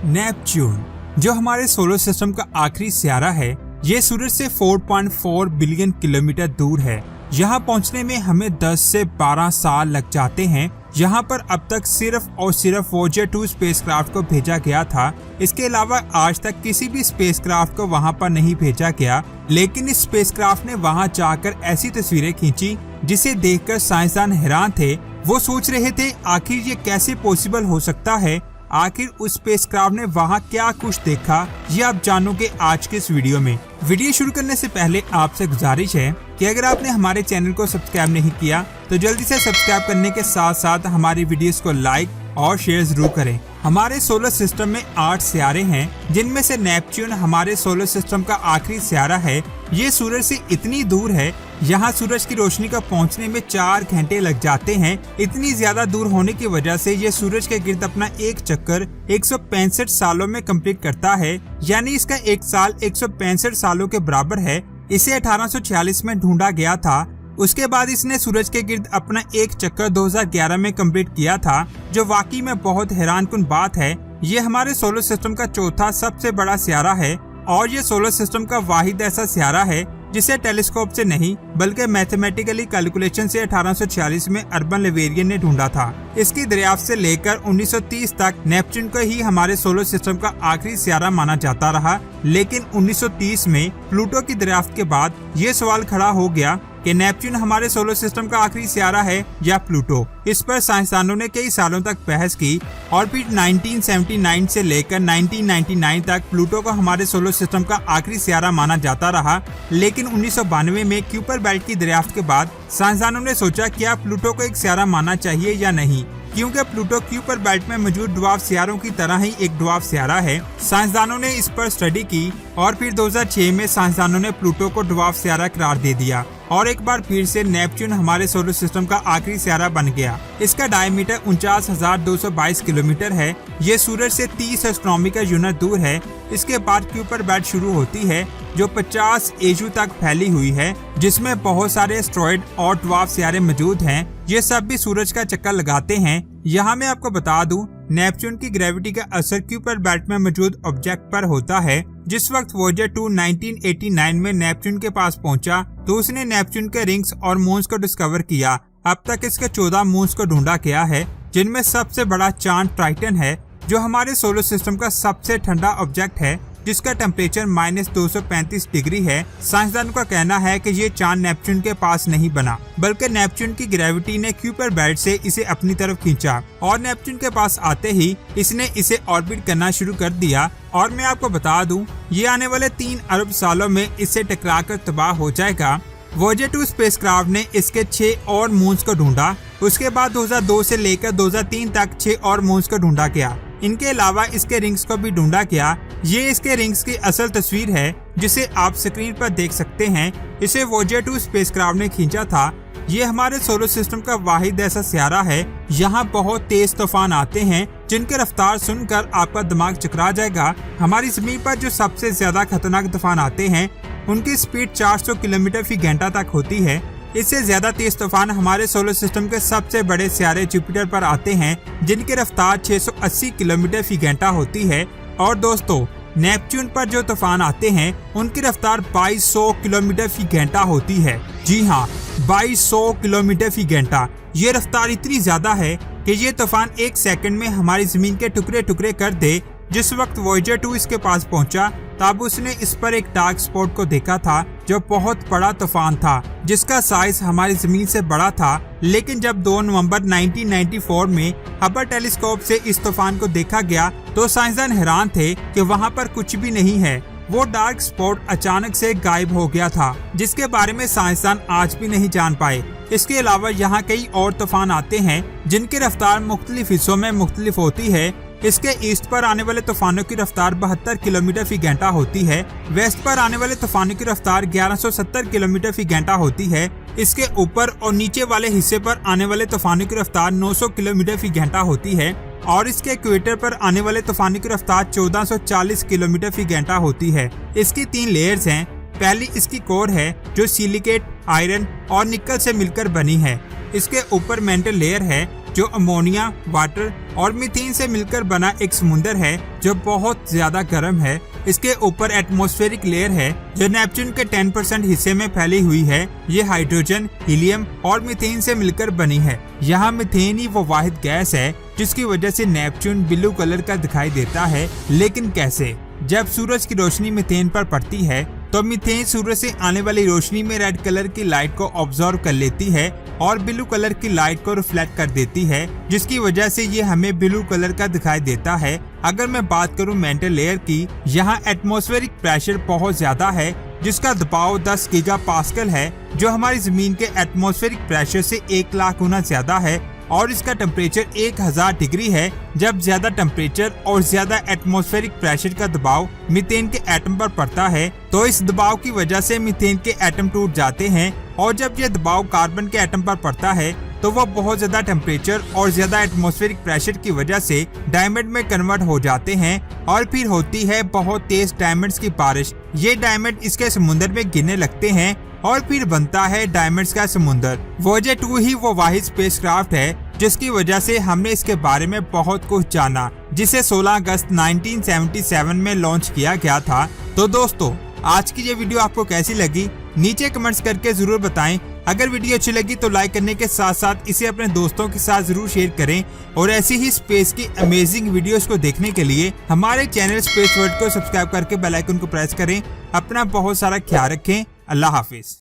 Neptune, जो हमारे solar system का आखिरी सितारा है, ये सूरज से 4.4 बिलियन किलोमीटर दूर है। यहाँ पहुँचने में हमें 10 से 12 साल लग जाते हैं। यहाँ पर अब तक सिर्फ और सिर्फ वॉयेजर 2 स्पेसक्राफ्ट को भेजा गया था। इसके अलावा आज तक किसी भी स्पेसक्राफ्ट को वहाँ पर नहीं भेजा गया, लेकिन इस स्पेसक्राफ्ट ने वहाँ जाकर ऐसी तस्वीरें खींची जिसे देखकर साइंसदान हैरान थे। वो सोच रहे थे आखिर ये कैसे पॉसिबल हो सकता है, आखिर उस स्पेसक्राफ्ट ने वहाँ क्या कुछ देखा, ये आप जानोगे आज के इस वीडियो में। वीडियो शुरू करने से पहले आपसे गुजारिश है कि अगर आपने हमारे चैनल को सब्सक्राइब नहीं किया तो जल्दी से सब्सक्राइब करने के साथ साथ हमारी वीडियोस को लाइक और शेयर जरूर करें। हमारे सोलर सिस्टम में 8 सितारे हैं, जिनमें से नेपच्यून हमारे सोलर सिस्टम का आखिरी सितारा है। ये सूरज से इतनी दूर है, यहाँ सूरज की रोशनी का पहुँचने में 4 घंटे लग जाते हैं। इतनी ज्यादा दूर होने की वजह से ये सूरज के गिर्द अपना एक चक्कर 165 सालों में कंप्लीट करता है, यानी इसका एक साल 165 सालों के बराबर है। इसे 1846 में ढूंढा गया था। उसके बाद इसने सूरज के गिर्द अपना एक चक्कर 2011 में कंप्लीट किया था, जो वाकई में बहुत हैरानकुन बात है। ये हमारे सोलर सिस्टम का चौथा सबसे बड़ा सितारा है और ये सोलर सिस्टम का वाहिद ऐसा सितारा है जिसे टेलीस्कोप से नहीं बल्कि मैथमेटिकली कैलकुलेशन से 1846 में अर्बन लेवेरियन ने ढूंढा था। इसकी दरियाफ्त से लेकर 1930 तक नेपच्यून को ही हमारे सोलर सिस्टम का आखिरी सितारा माना जाता रहा, लेकिन 1930 में प्लूटो की दरियाफ्त के बाद ये सवाल खड़ा हो गया कि नेपच्यून हमारे सोलर सिस्टम का आखिरी सितारा है या प्लूटो। इस पर साइंसदानों ने कई सालों तक बहस की और फिर 1979 से लेकर 1999 तक प्लूटो को हमारे सोलर सिस्टम का आखिरी सितारा माना जाता रहा, लेकिन 1992 में क्यूपर बेल्ट की दरियाफ्त के बाद साइंसदानों ने सोचा क्या प्लूटो को एक सितारा मानना चाहिए या नहीं, क्योंकि प्लूटो क्यूपर बेल्ट में मौजूद ड्वार्फ सितारों की तरह ही एक ड्वार्फ सितारा है। साइंसदानों ने इस पर स्टडी की और फिर 2006 में साइंसदानों ने प्लूटो को ड्वार्फ सितारा करार दे दिया और एक बार फिर से नेपच्यून हमारे सोलर सिस्टम का आखिरी सितारा बन गया। इसका डायमीटर 49,222 किलोमीटर है। ये सूरज से 30 एस्ट्रोनॉमिकल यूनिट दूर है। इसके बाद क्यूपर बेल्ट शुरू होती है जो 50 एजू तक फैली हुई है, जिसमें बहुत सारे एस्ट्रॉइड और ड्वार्फ सितारे मौजूद हैं। ये सब भी सूरज का चक्कर लगाते हैं। यहाँ मैं आपको बता दूं, नेपच्यून की ग्रेविटी का असर क्यूपर बेल्ट में मौजूद ऑब्जेक्ट पर होता है। जिस वक्त वॉयेजर 2 1989 में नेपच्यून के पास पहुंचा तो उसने नेपच्यून के रिंग्स और मून्स को डिस्कवर किया। अब तक इसके 14 मून्स को ढूंढा गया है, जिनमें सबसे बड़ा चांद टाइटन है, जो हमारे सोलर सिस्टम का सबसे ठंडा ऑब्जेक्ट है, जिसका टेम्परेचर -235 डिग्री है। साइंसदानों का कहना है कि ये चांद नेपच्यून के पास नहीं बना, बल्कि नेपच्यून की ग्रेविटी ने क्यूपर बेल्ट से इसे अपनी तरफ खींचा और नेपच्यून के पास आते ही इसने इसे ऑर्बिट करना शुरू कर दिया। और मैं आपको बता दूं, ये आने वाले 3 अरब सालों में इससे टकराकर तबाह हो जाएगा। वॉयेजर 2 स्पेसक्राफ्ट ने इसके 6 और मून्स को ढूंढा। उसके बाद 2002 से लेकर 2003 तक 6 और मून्स को ढूंढा गया। इनके अलावा इसके रिंग्स को भी ढूंढा गया। ये इसके रिंग्स की असल तस्वीर है, जिसे आप स्क्रीन पर देख सकते हैं। इसे वॉयेजर 2 स्पेसक्राफ्ट ने खींचा था। ये हमारे सोलर सिस्टम का वाहिद ऐसा सितारा है। यहाँ बहुत तेज तूफान आते हैं, जिनकी रफ्तार सुनकर आपका दिमाग चकरा जाएगा। हमारी जमीन पर जो सबसे ज्यादा खतरनाक तूफान आते हैं, उनकी स्पीड 400 किलोमीटर फी घंटा तक होती है। इससे ज्यादा तेज तूफान हमारे सोलर सिस्टम के सबसे बड़े सितारे जुपिटर पर आते हैं, जिनकी रफ्तार 680 किलोमीटर फी घंटा होती है। और दोस्तों, नेपच्यून पर जो तूफान आते हैं, उनकी रफ्तार 2200 किलोमीटर फी घंटा होती है। जी हाँ, 2200 किलोमीटर फी घंटा। ये रफ्तार इतनी ज्यादा है कि ये तूफान 1 सेकंड में हमारी जमीन के टुकड़े टुकड़े कर दे। जिस वक्त वॉयेजर 2 इसके पास पहुंचा, तब उसने इस पर एक डार्क स्पॉट को देखा था, जो बहुत बड़ा तूफान था, जिसका साइज हमारी जमीन से बड़ा था। लेकिन जब 2 नवंबर 1994 में हबल टेलीस्कोप से इस तूफान को देखा गया तो साइंसदान हैरान थे कि वहाँ पर कुछ भी नहीं है। वो डार्क स्पॉट अचानक से गायब हो गया था, जिसके बारे में साइंसदान आज भी नहीं जान पाए। इसके अलावा यहाँ कई और तूफान आते हैं, जिनकी रफ्तार मुख्तलिफ हिस्सों में मुख्तलिफ होती है। इसके ईस्ट पर आने वाले तूफानों की रफ्तार 72 किलोमीटर फी घंटा होती है। वेस्ट पर आने वाले तूफानों की रफ्तार 1170 किलोमीटर फी घंटा होती है। इसके ऊपर और नीचे वाले हिस्से पर आने वाले तूफानों की रफ्तार 900 किलोमीटर फी घंटा होती है और इसके इक्वेटर पर आने वाले तूफानों की रफ्तार 1440 किलोमीटर फी घंटा होती है। इसकी 3 लेयर्स हैं। पहली इसकी कोर है, जो सिलिकेट, आयरन और निकल से मिलकर बनी है। इसके ऊपर मेंटल लेयर है, जो अमोनिया, वाटर और मीथेन से मिलकर बना एक समुंदर है जो बहुत ज्यादा गर्म है। इसके ऊपर एटमॉस्फेरिक लेयर है जो नेपच्यून के 10% हिस्से में फैली हुई है। ये हाइड्रोजन, हीलियम और मीथेन से मिलकर बनी है। यहाँ मीथेन ही वो वाहिद गैस है जिसकी वजह से नेपच्यून ब्लू कलर का दिखाई देता है। लेकिन कैसे? जब सूरज की रोशनी मीथेन पर पड़ती है तो मीथेन सूरज से आने वाली रोशनी में रेड कलर की लाइट को ऑब्जर्व कर लेती है और ब्लू कलर की लाइट को रिफ्लेक्ट कर देती है, जिसकी वजह से ये हमें ब्लू कलर का दिखाई देता है। अगर मैं बात करूं मेंटल लेयर की, यहाँ एटमॉस्फेरिक प्रेशर बहुत ज्यादा है जिसका दबाव 10 गीगापास्कल है जो हमारी जमीन के एटमॉस्फेरिक प्रेशर से 1 लाख गुना ज्यादा है और इसका टेम्परेचर 1000 डिग्री है। जब ज्यादा टेम्परेचर और ज्यादा एटमॉस्फेरिक प्रेशर का दबाव मीथेन के एटम पर पड़ता है तो इस दबाव की वजह से मीथेन के एटम टूट जाते हैं और जब यह दबाव कार्बन के एटम पर पड़ता है तो वह बहुत ज्यादा टेम्परेचर और ज्यादा एटमॉस्फेरिक प्रेशर की वजह से डायमंड में कन्वर्ट हो जाते हैं और फिर होती है बहुत तेज डायमंड्स की बारिश। ये डायमंड इसके समुद्र में गिरने लगते हैं और फिर बनता है डायमंड्स का समुंदर। वोयेजर 2 ही वो वाहिद स्पेसक्राफ्ट है जिसकी वजह से हमने इसके बारे में बहुत कुछ जाना, जिसे 16 अगस्त 1977 में लॉन्च किया गया था। तो दोस्तों, आज की ये वीडियो आपको कैसी लगी नीचे कमेंट्स करके जरूर बताएं। अगर वीडियो अच्छी लगी तो लाइक करने के साथ साथ इसे अपने दोस्तों के साथ जरूर शेयर करें और ऐसी ही स्पेस की अमेजिंग वीडियोस को देखने के लिए हमारे चैनल स्पेस वर्ल्ड को सब्सक्राइब करके बेल आइकन को प्रेस करें। अपना बहुत सारा ख्याल रखें। अल्लाह हाफिज।